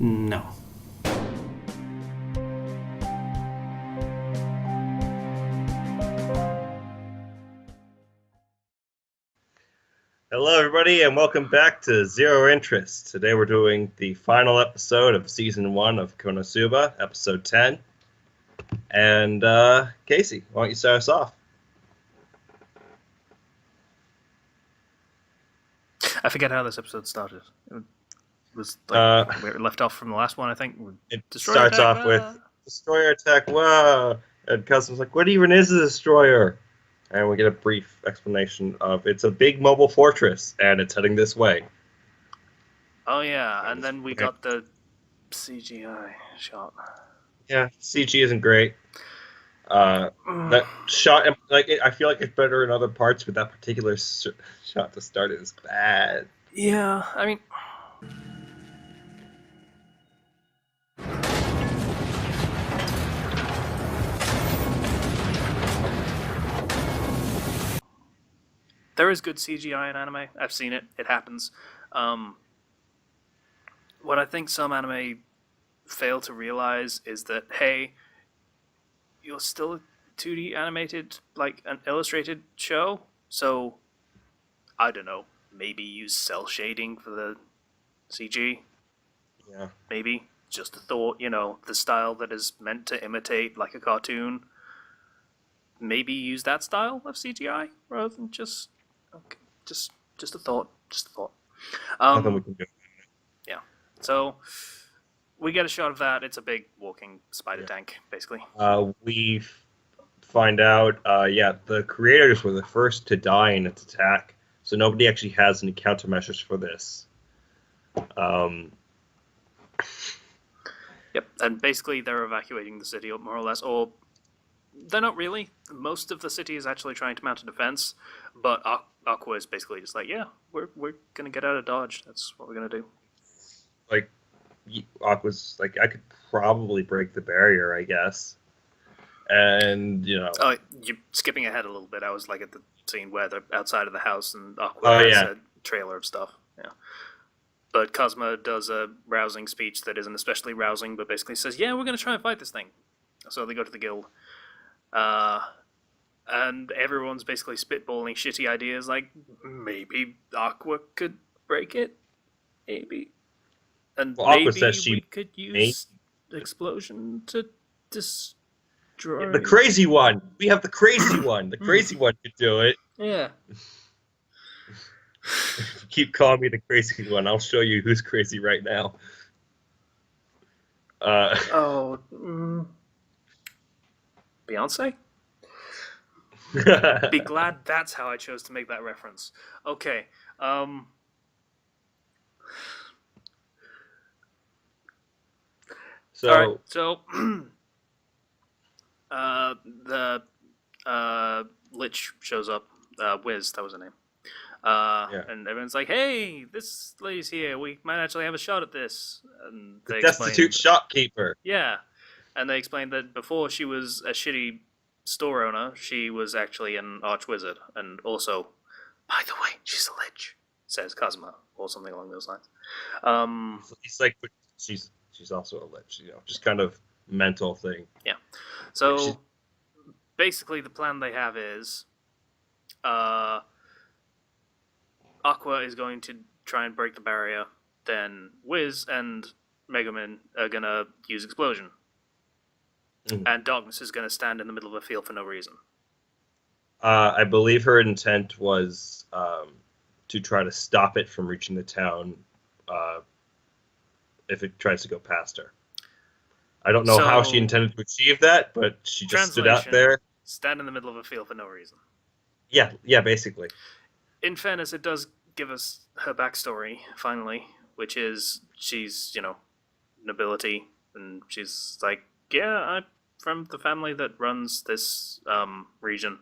No. Hello, everybody, and welcome back to Zero Interest. Today we're doing the final episode of Season 1 of Konosuba, Episode 10. And, Casey, why don't you start us off? I forget how this episode started. It was like where it left off from the last one, I think. It Destroyer starts attack, off with Destroyer Attack, whoa! And Custom's like, what even is a Destroyer? And we get a brief explanation of it's a big mobile fortress, and it's heading this way. Oh, yeah, and then we got the CGI shot. Yeah, CG isn't great. That shot, I feel like it's better in other parts, but that particular shot to start is bad. Yeah, I mean... There is good CGI in anime. I've seen it. It happens. What I think some anime fail to realize is that, hey, you're still a 2D animated, like an illustrated show, so I don't know, maybe use cell shading for the CG. Yeah. Maybe. Just a thought, the style that is meant to imitate like a cartoon. Maybe use that style of CGI rather than just a thought. Just a thought. Nothing we can do. Yeah. So we get a shot of that. It's a big walking spider tank, basically. We find out, the creators were the first to die in its attack, so nobody actually has any countermeasures for this. Yep, and basically they're evacuating the city, more or less, or they're not really. Most of the city is actually trying to mount a defense, but Aqua is basically just like, yeah, we're gonna get out of Dodge. That's what we're gonna do. Like, Aqua's like, I could probably break the barrier, I guess. And, Oh, you're skipping ahead a little bit. I was like at the scene where they're outside of the house and Aqua has a trailer of stuff. Yeah. But Cosmo does a rousing speech that isn't especially rousing, but basically says, yeah, we're going to try and fight this thing. So they go to the guild. And everyone's basically spitballing shitty ideas like, maybe Aqua could break it? Maybe. And maybe we could use explosion to destroy... Yeah, the crazy one! We have the crazy one! The crazy one could do it! Yeah. If you keep calling me the crazy one, I'll show you who's crazy right now. Beyonce? Be glad that's how I chose to make that reference. Okay. So, all right, so the Lich shows up. Wiz, that was her name. And everyone's like, hey, this lady's here. We might actually have a shot at this. And the destitute shopkeeper. Yeah. And they explained that before she was a shitty store owner, she was actually an archwizard. And also, by the way, she's a Lich, says Kazuma, or something along those lines. He's like, she's also a Lich, just kind of mental thing. Yeah. So, basically, the plan they have is... Aqua is going to try and break the barrier, then Wiz and Megaman are going to use explosion. And Darkness is going to stand in the middle of a field for no reason. I believe her intent was to try to stop it from reaching the town if it tries to go past her. I don't know how she intended to achieve that, but she just stood out there. Stand in the middle of a field for no reason. Yeah, basically. In fairness, it does give us her backstory, finally, which is she's, nobility, and she's like, yeah, I'm from the family that runs this region,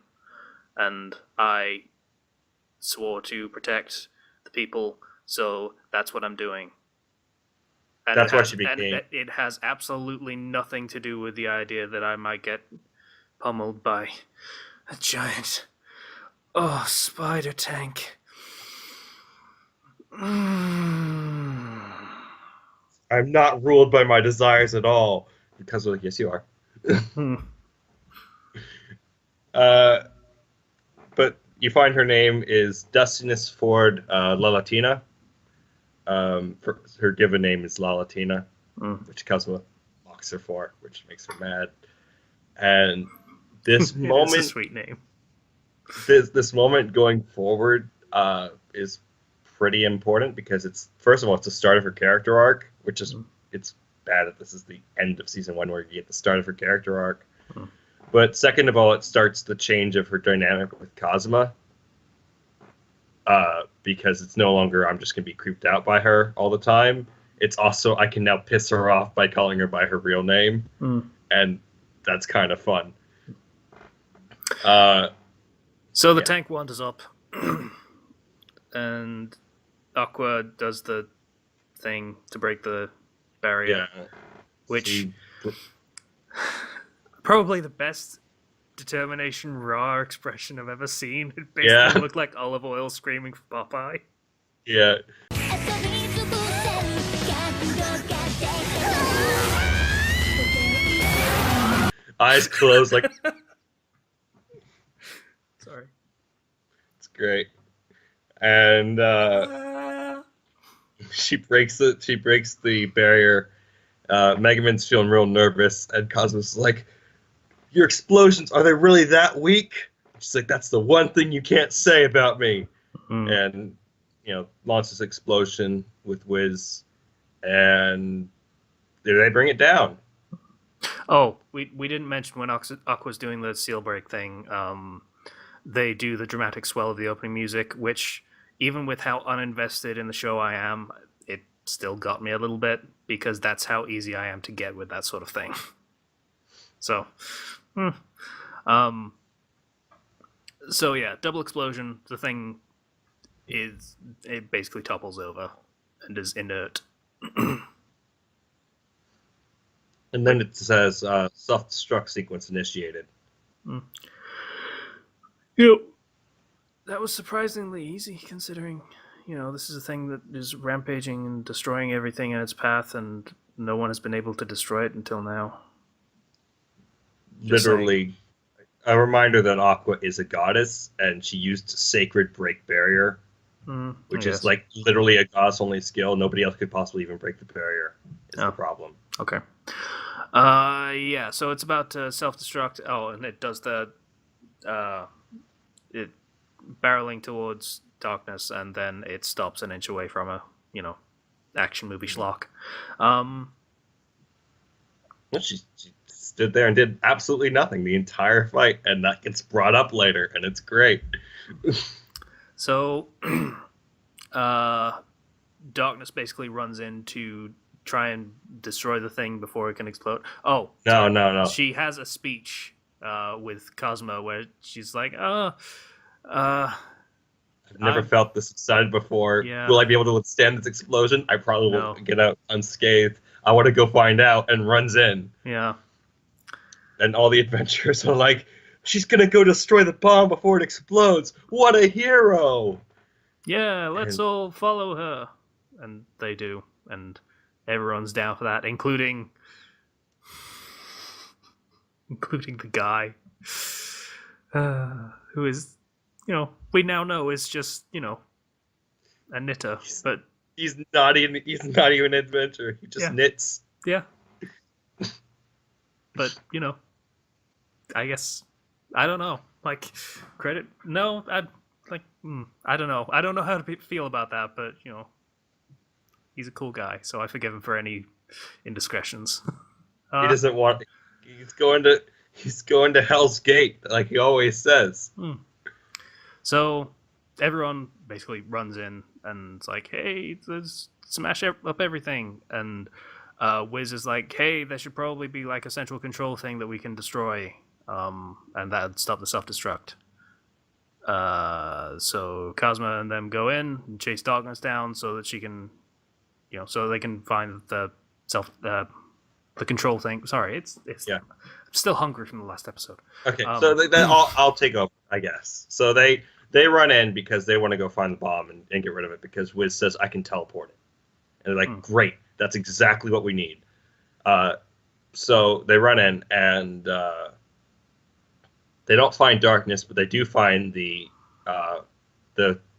and I swore to protect the people, so that's what I'm doing. And that's what she became. And it has absolutely nothing to do with the idea that I might get pummeled by a giant... spider tank. I'm not ruled by my desires at all. Because like, yes, you are. Hmm. But you find her name is Dustiness Ford La Latina. Her given name is La Latina, which Kazuma mocks her for, which makes her mad. And this It is a moment, sweet name. this moment going forward is pretty important because it's first of all it's the start of her character arc, which is it's bad that this is the end of season 1 where you get the start of her character arc. But second of all, it starts the change of her dynamic with Kazuma. Because it's no longer I'm just going to be creeped out by her all the time. It's also I can now piss her off by calling her by her real name, and that's kind of fun. So the tank wanders up, and Aqua does the thing to break the barrier, which probably the best determination raw expression I've ever seen. It basically looked like olive oil screaming for Popeye. Yeah. Eyes closed, like. Sorry. It's great, and she breaks the barrier. Megaman's feeling real nervous, and Cosmo's like, "Your explosions, are they really that weak?" She's like, "That's the one thing you can't say about me." And launches explosion with Wiz, and they bring it down. Oh, we didn't mention when Aqua's doing the seal break thing. They do the dramatic swell of the opening music, which, even with how uninvested in the show I am, it still got me a little bit, because that's how easy I am to get with that sort of thing. So, so yeah, double explosion. The thing it basically topples over and is inert. And then it says self-destruct sequence initiated. That was surprisingly easy, considering this is a thing that is rampaging and destroying everything in its path, and no one has been able to destroy it until now. Literally, a reminder that Aqua is a goddess, and she used sacred break barrier, which is like literally a goddess-only skill. Nobody else could possibly even break the barrier. Is the problem. Okay. So it's about to self-destruct. Oh, and it does the it barreling towards darkness, and then it stops an inch away from a action movie schlock. She stood there and did absolutely nothing the entire fight, and that gets brought up later, and it's great. So, darkness basically runs in to try and destroy the thing before it can explode. Oh, no. She has a speech with Cosmo where she's like, I've never felt this excited before. Yeah. Will I be able to withstand this explosion? I probably won't get out unscathed. I want to go find out," and runs in. Yeah. And all the adventurers are like, "She's going to go destroy the bomb before it explodes. What a hero!" Yeah, let's all follow her. And they do. And everyone's down for that, including the guy who is, we now know is just, a knitter. But he's not even an adventurer. He just knits. Yeah. But, I guess, I don't know. Like, credit? No, I don't know. I don't know how to feel about that, but, he's a cool guy, so I forgive him for any indiscretions. He doesn't want. He's going to Hell's Gate, like he always says. So everyone basically runs in and it's like, "Hey, let's smash up everything." And Wiz is like, "Hey, there should probably be like a central control thing that we can destroy, and that'd stop the self-destruct." So Cosmo and them go in and chase Darkness down so that she can, so they can find the control thing. Sorry, it's I'm still hungry from the last episode. Okay, so I'll take over, I guess. So they run in because they want to go find the bomb and get rid of it, because Wiz says, "I can teleport it." And they're like, "Great, That's exactly what we need. So they run in, and they don't find darkness, but they do find the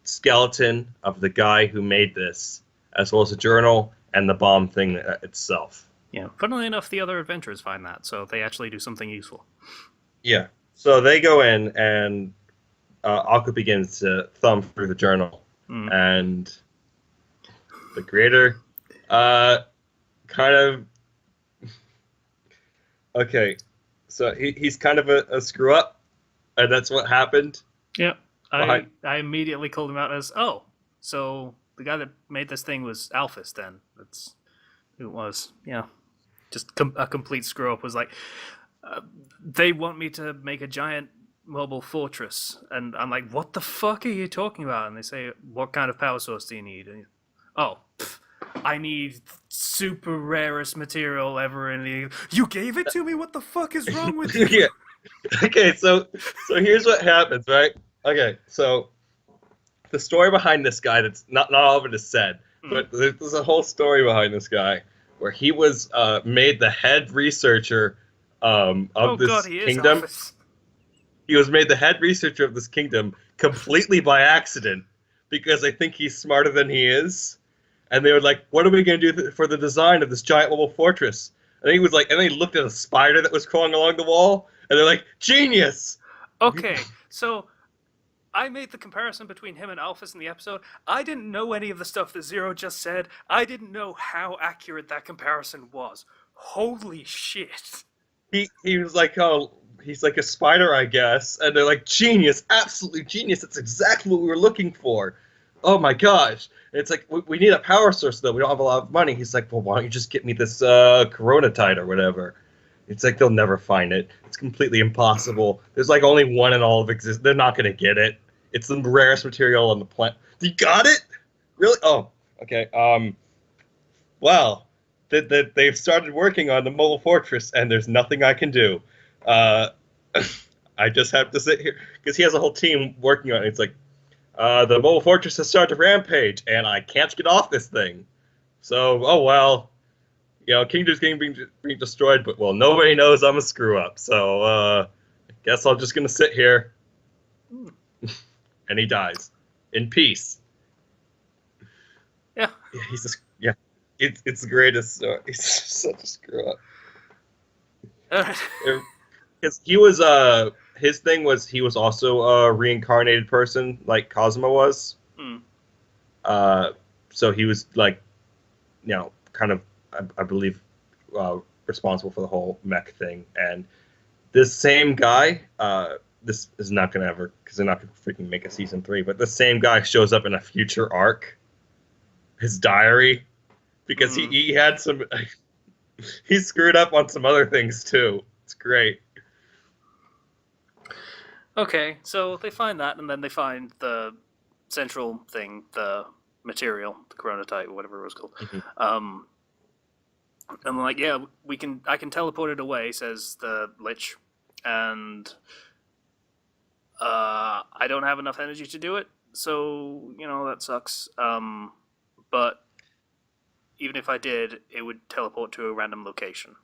skeleton of the guy who made this, as well as a journal and the bomb thing itself. Yeah, funnily enough, the other adventurers find that, so they actually do something useful. Yeah. So they go in, and Aku begins to thumb through the journal, and the creator kind of... Okay, so he's kind of a screw-up, and that's what happened. Yeah, I immediately called him out as, oh, so the guy that made this thing was Alphys then. That's who it was. Yeah, just a complete screw-up. Was like, they want me to make a giant mobile fortress, and I'm like, what the fuck are you talking about? And they say, what kind of power source do you need? And, I need super rarest material ever in the... You gave it to me? What the fuck is wrong with you? Yeah. Okay, so here's what happens, right? Okay, so the story behind this guy, that's not all of it is said, but there's a whole story behind this guy where he was made the head researcher of this kingdom. He was made the head researcher of this kingdom completely by accident because they think he's smarter than he is. And they were like, what are we going to do for the design of this giant mobile fortress? And he was like, and they looked at a spider that was crawling along the wall, and they're like, genius! Okay, so I made the comparison between him and Alphys in the episode. I didn't know any of the stuff that Zero just said. I didn't know how accurate that comparison was. Holy shit. He was like, oh, he's like a spider, I guess. And they're like, genius, absolutely genius. That's exactly what we were looking for. Oh my gosh. And it's like, we need a power source, though. We don't have a lot of money. He's like, well, why don't you just get me this coronatite or whatever? It's like, they'll never find it. It's completely impossible. There's like only one in all of existence. They're not going to get it. It's the rarest material on the planet. You got it? Really? Oh, okay. Well, they've started working on the mobile fortress, and there's nothing I can do. I just have to sit here, because he has a whole team working on it. It's like, the mobile fortress has started to rampage, and I can't get off this thing. So, oh well. You know, Kingdom's being destroyed, but, well, nobody knows I'm a screw-up. So, I guess I'm just going to sit here. And he dies. In peace. Yeah. Yeah, he's just... Yeah. It's the greatest story. He's such a screw-up. Because he was... His thing was he was also a reincarnated person, like Cosmo was. So he was like, you know, kind of, I believe, responsible for the whole mech thing. And this same guy, this is not going to ever, because they're not going to freaking make a season 3, but the same guy shows up in a future arc, his diary, because he had some, he screwed up on some other things too. It's great. Okay, so they find that, and then they find the central thing, the material, the coronatite, or whatever it was called. I'm like, yeah, I can teleport it away, says the Lich, and I don't have enough energy to do it, so, you know, that sucks. But even if I did, it would teleport to a random location,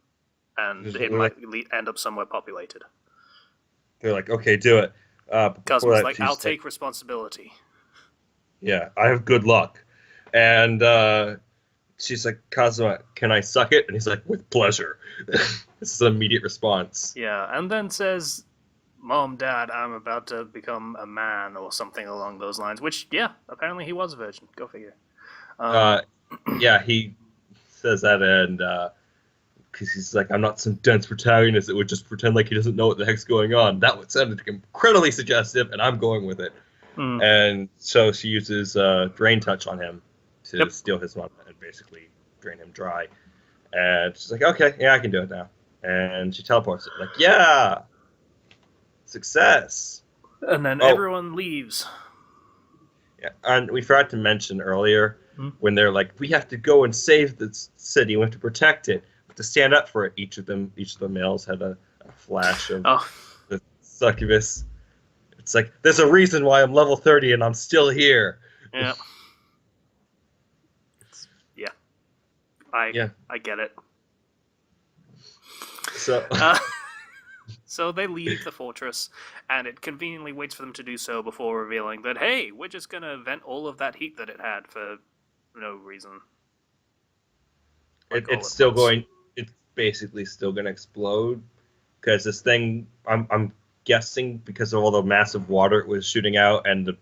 and it might end up somewhere populated. They're like, okay, do it. Cosmo's like, I'll take responsibility. Yeah, I have good luck. And she's like, Cosmo, can I suck it? And he's like, with pleasure. This is an immediate response. Yeah, and then says, Mom, Dad, I'm about to become a man, or something along those lines. Which, yeah, apparently he was a virgin. Go figure. Yeah, he says that, and... because he's like, I'm not some dense protagonist that would just pretend like he doesn't know what the heck's going on. That would sound incredibly suggestive, and I'm going with it. And so she uses Drain Touch on him to steal his mana and basically drain him dry. And she's like, okay, yeah, I can do it now. And she teleports it. Like, yeah! Success! And then everyone leaves. Yeah, and we forgot to mention earlier, when they're like, we have to go and save the city, we have to protect it. To stand up for it, each of the males had a flash of the succubus. It's like, there's a reason why I'm level 30 and I'm still here. Yeah. Yeah. I Yeah. I get it. So So they leave the fortress, and it conveniently waits for them to do so before revealing that, hey, we're just gonna vent all of that heat that it had for no reason. Like all it's at still once. going. It's basically still going to explode because this thing. I'm guessing because of all the massive water it was shooting out, and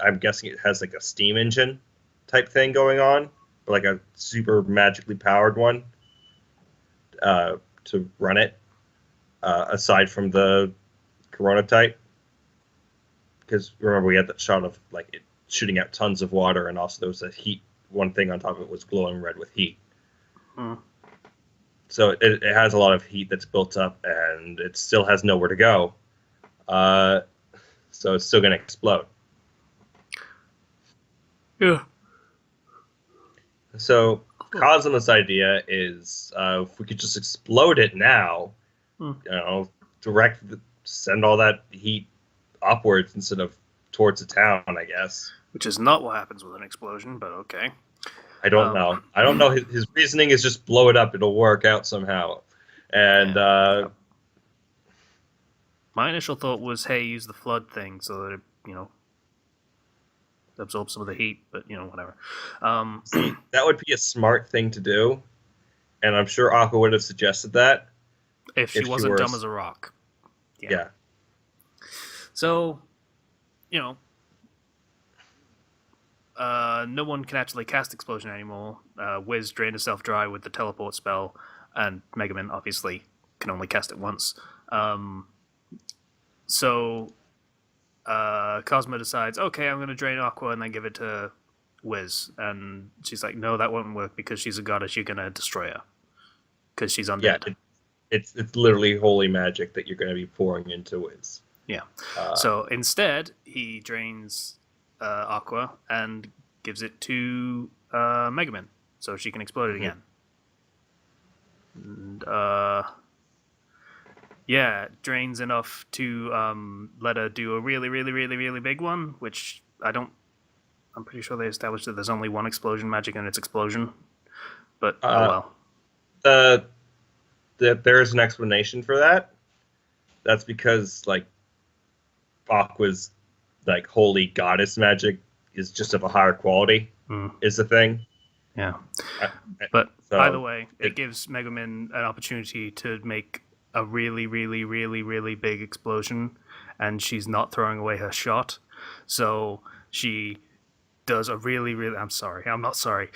I'm guessing it has like a steam engine type thing going on, but like a super magically powered one to run it. Aside from the Corona type, because remember we had that shot of like it shooting out tons of water, and also there was a heat. One thing on top of it was glowing red with heat. Hmm. So it has a lot of heat that's built up, and it still has nowhere to go. Uh, so it's still going to explode. Yeah. So Kazuma's idea is if we could just explode it now, Hmm. send all that heat upwards instead of towards the town, I guess. Which is not what happens with an explosion, but okay. I don't know. I don't know. His reasoning is just blow it up. It'll work out somehow. And Yeah. My initial thought was, hey, use the flood thing so that it, absorb some of the heat, but whatever. see, that would be a smart thing to do. And I'm sure Aqua would have suggested that If she if she wasn't were. dumb as a rock. Yeah. So, you know, no one can actually cast Explosion anymore. Wiz drained herself dry with the teleport spell, and Mega Man obviously can only cast it once. So Cosmo decides, okay, I'm going to drain Aqua and then give it to Wiz. And she's like, no, that won't work because she's a goddess. You're going to destroy her because she's undead. Yeah, it's literally holy magic that you're going to be pouring into Wiz. Yeah. So instead, he drains Aqua and gives it to Mega Man so she can explode it again. And yeah, it drains enough to let her do a really, really, really, really big one, which I'm pretty sure they established that there's only one explosion magic and it's explosion. But oh well. There is an explanation for that. That's because like Aqua's like holy goddess magic is just of a higher quality. Is the thing. Yeah. But either way, it gives Mega Man an opportunity to make a really, really, really, really big explosion, and she's not throwing away her shot. So she does a really, really. I'm sorry. I'm not sorry.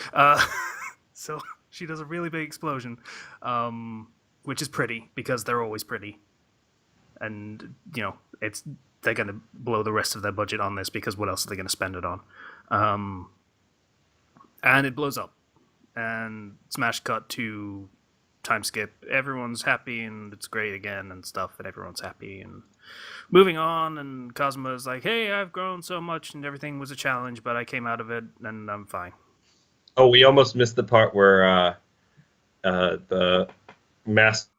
So she does a really big explosion, which is pretty because they're always pretty, and they're going to blow the rest of their budget on this because what else are they going to spend it on? And it blows up, and smash cut to time skip. Everyone's happy and it's great again and stuff, and everyone's happy and moving on. And Cosmo's like, "Hey, I've grown so much, and everything was a challenge, but I came out of it, and I'm fine." Oh, we almost missed the part where the master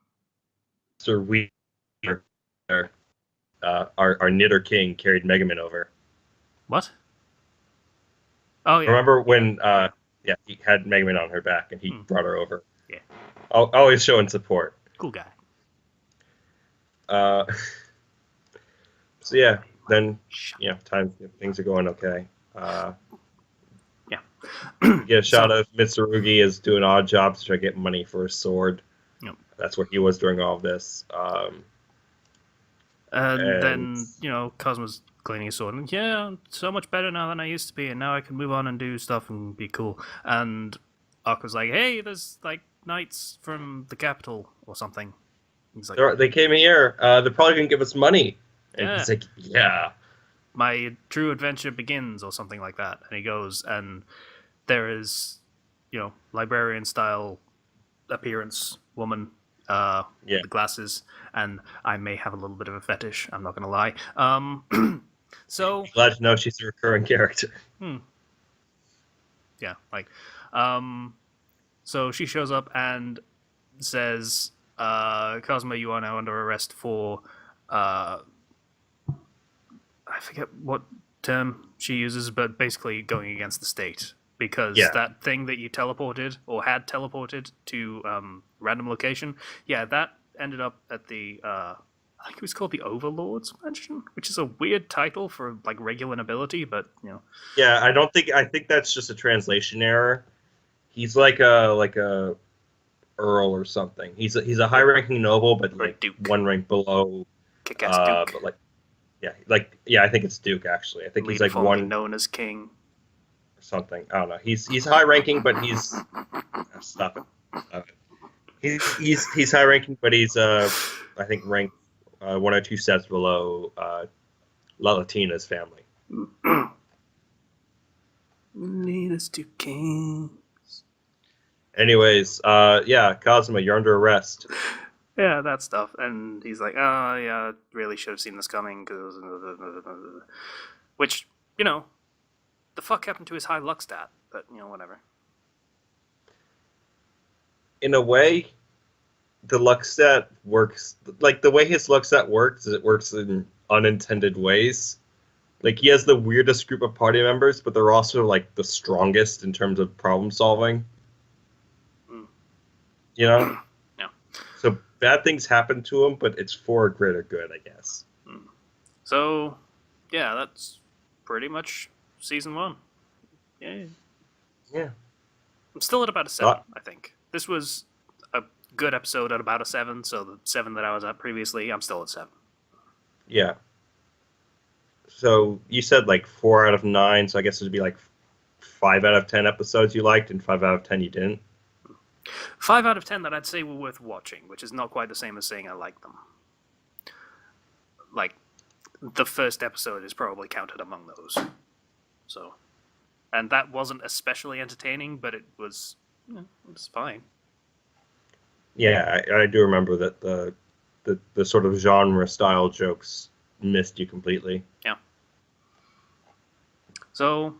Weaver, our knitter king, carried Mega Man over. What? Oh yeah. Remember when he had Mega Man on her back and he brought her over. Yeah. Always showing support. Cool guy. So yeah, then things are going okay. Yeah. Get a shot of Mitsurugi is doing odd jobs to try to get money for his sword. Yep. That's where he was during all of this. And then Cosmo's cleaning his sword, and I'm so much better now than I used to be, and now I can move on and do stuff and be cool. And Aqua's like, hey, there's like knights from the capital or something. He's like, they came here. They're probably gonna give us money. And he's like, yeah. My true adventure begins, or something like that. And he goes, and there is, librarian style appearance woman. The glasses, and I may have a little bit of a fetish. I'm not gonna lie. So glad to know she's a recurring character. Yeah, so she shows up and says, "Cosmo, you are now under arrest for I forget what term she uses, but basically going against the state because Yeah. that thing that you teleported or had teleported to random location, yeah, that ended up at the I think it was called the Overlord's Mansion, which is a weird title for like regular nobility, but Yeah, I think that's just a translation error. He's like a earl or something. He's a high ranking noble, but or like Duke, one rank below. kick-ass Duke, But yeah, I think it's Duke actually. I think he's later like formerly one known as King. or something. I don't know. He's high ranking, but he's stop it. Stop it. He's high ranking, but he's I think ranked one or two steps below La Latina's family. Lead us to King. Anyways, yeah, Cosmo, you're under arrest. Yeah, that stuff. And he's like, oh, yeah, I really should have seen this coming. Which, the fuck happened to his high luck stat? But, whatever. In a way, the luck stat works. Like, the way his luck stat works is it works in unintended ways. Like, he has the weirdest group of party members, but they're also, like, the strongest in terms of problem solving. You know? Yeah. So bad things happen to him, but it's for a greater good, I guess. So, yeah, that's pretty much season 1. Yeah. Yeah. I'm still at about a 7, I think. This was a good episode at about a 7, so the 7 that I was at previously, I'm still at 7. Yeah. So you said like 4 out of 9, so I guess it would be like 5 out of 10 episodes you liked and 5 out of 10 you didn't. 5 out of 10 that I'd say were worth watching, which is not quite the same as saying I like them. Like, the first episode is probably counted among those. So, and that wasn't especially entertaining, but it was fine. Yeah, I do remember that the sort of genre style jokes missed you completely. Yeah. So,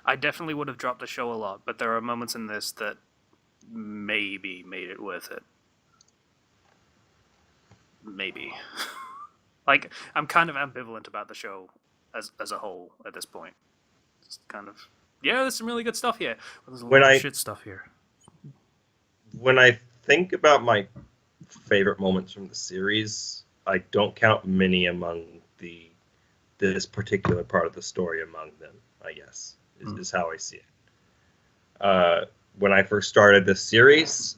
I definitely would have dropped the show a lot, but there are moments in this that maybe made it worth it. Maybe. Like, I'm kind of ambivalent about the show as a whole at this point. Just kind of, yeah, there's some really good stuff here. But there's a lot of shit stuff here. When I think about my favorite moments from the series, I don't count many among this particular part of the story among them, I guess, is how I see it. When I first started this series,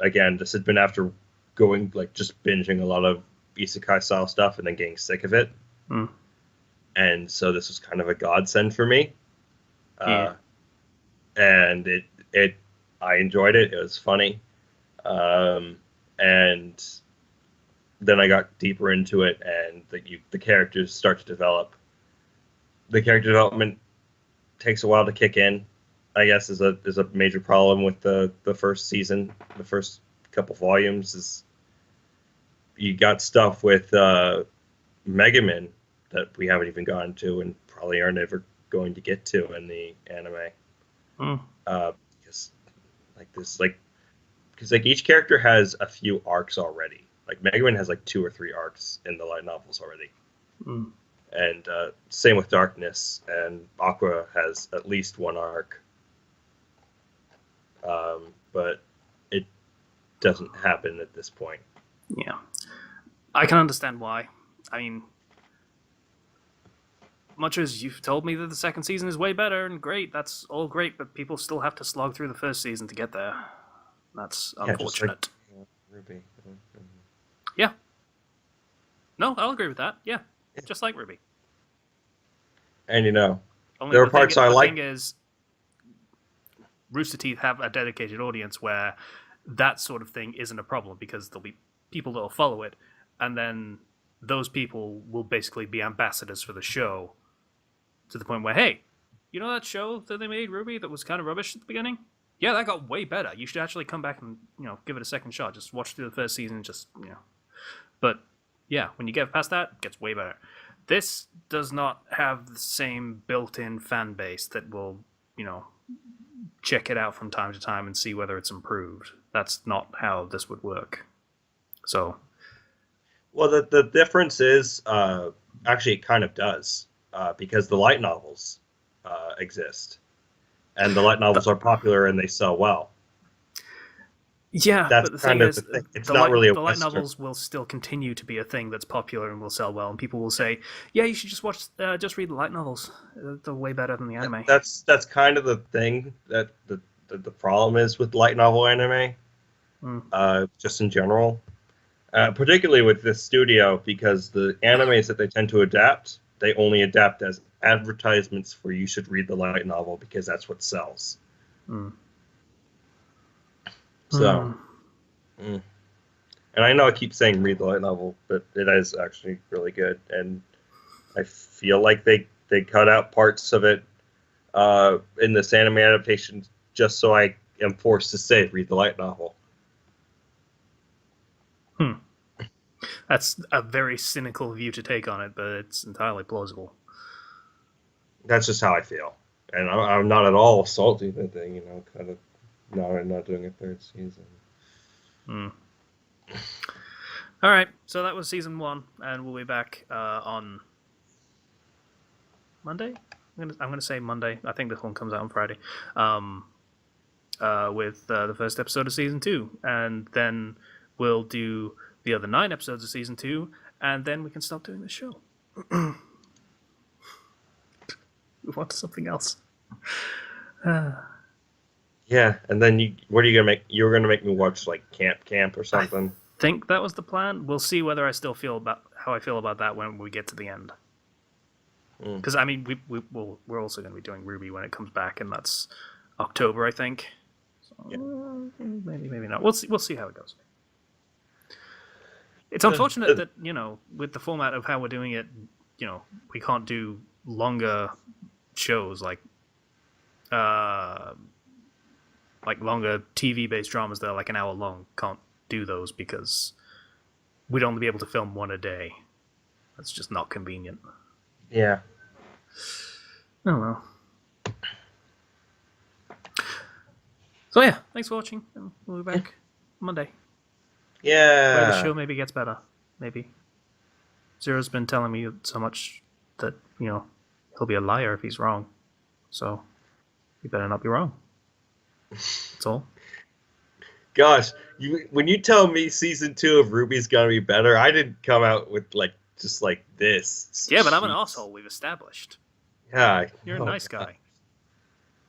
again, this had been after going, like, just binging a lot of Isekai style stuff and then getting sick of it. And so this was kind of a godsend for me. And I enjoyed it. It was funny. And then I got deeper into it, and the characters start to develop. The character development takes a while to kick in, I guess, is a major problem with the first season. The first couple volumes is you got stuff with Megaman that we haven't even gotten to and probably are never going to get to in the anime. Because each character has a few arcs already. Like Megaman has like 2 or 3 arcs in the light novels already. And same with Darkness, and Aqua has at least 1 arc. But it doesn't happen at this point. Yeah. I can understand why. I mean, much as you've told me that the second season is way better and great, that's all great, but people still have to slog through the first season to get there. That's unfortunate. RWBY. Yeah. No, I'll agree with that. Yeah. Just like RWBY. And Only there are parts I like. The thing is, Rooster Teeth have a dedicated audience where that sort of thing isn't a problem because there'll be people that will follow it, and then those people will basically be ambassadors for the show to the point where, hey, you know that show that they made, RWBY, that was kind of rubbish at the beginning? Yeah, that got way better. You should actually come back and, give it a second shot. Just watch through the first season, But, yeah, when you get past that, it gets way better. This does not have the same built-in fan base that will, check it out from time to time and see whether it's improved. That's not how this would work. So, Well, the difference is actually it kind of does because the light novels exist, and the light novels are popular and they sell well. Yeah, That's but the thing kind of is, the thing. It's not really a the light Western. novels will still continue to be a thing that's popular and will sell well, and people will say, "Yeah, you should just read the light novels. They're way better than the anime." That's kind of the thing that the problem is with light novel anime, Mm. just in general, particularly with this studio because the animes that they tend to adapt, they only adapt as advertisements for you should read the light novel because that's what sells. Mm. So, and I know I keep saying read the light novel, but it is actually really good, and I feel like they cut out parts of it in this anime adaptation just so I am forced to say read the light novel. That's a very cynical view to take on it, but it's entirely plausible. That's just how I feel, and I'm not at all salty at the thing, kind of. No, I'm not doing a third season. All right, so that was season 1, and we'll be back on Monday. I'm gonna say Monday. I think this one comes out on Friday. With the first episode of season 2, and then we'll do the other 9 episodes of season 2, and then we can stop doing the show. Move on to something else. Yeah, and then what are you gonna make? You're gonna make me watch like Camp or something. I think that was the plan. We'll see whether I still feel about how I feel about that when we get to the end. Because I mean, we're also going to be doing RWBY when it comes back, and that's October, I think. So, yeah. Maybe not. We'll see how it goes. It's unfortunate that with the format of how we're doing it, we can't do longer shows like longer TV-based dramas that are like an hour long. Can't do those because we'd only be able to film one a day. That's just not convenient. Yeah. Oh well. So yeah, thanks for watching. We'll be back Monday. Yeah. Where the show maybe gets better. Maybe. Zero's been telling me so much that, he'll be a liar if he's wrong. So, he better not be wrong. That's all. Gosh, when you tell me season 2 of RWBY's gonna be better, I didn't come out with just like this. Yeah, but I'm an asshole. We've established. Yeah, you're a nice guy.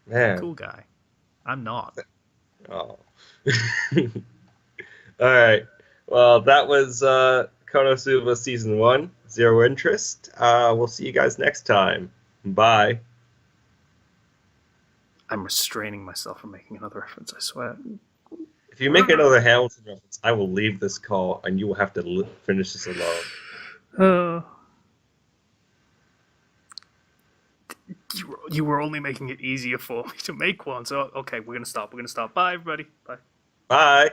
Man, you're a cool guy. I'm not. Oh. All right. Well, that was Konosuba season 1. Zero interest. We'll see you guys next time. Bye. I'm restraining myself from making another reference. I swear. If you make another Hamilton reference, I will leave this call and you will have to finish this alone. You were only making it easier for me to make one. So okay, we're gonna stop. Bye, everybody. Bye. Bye.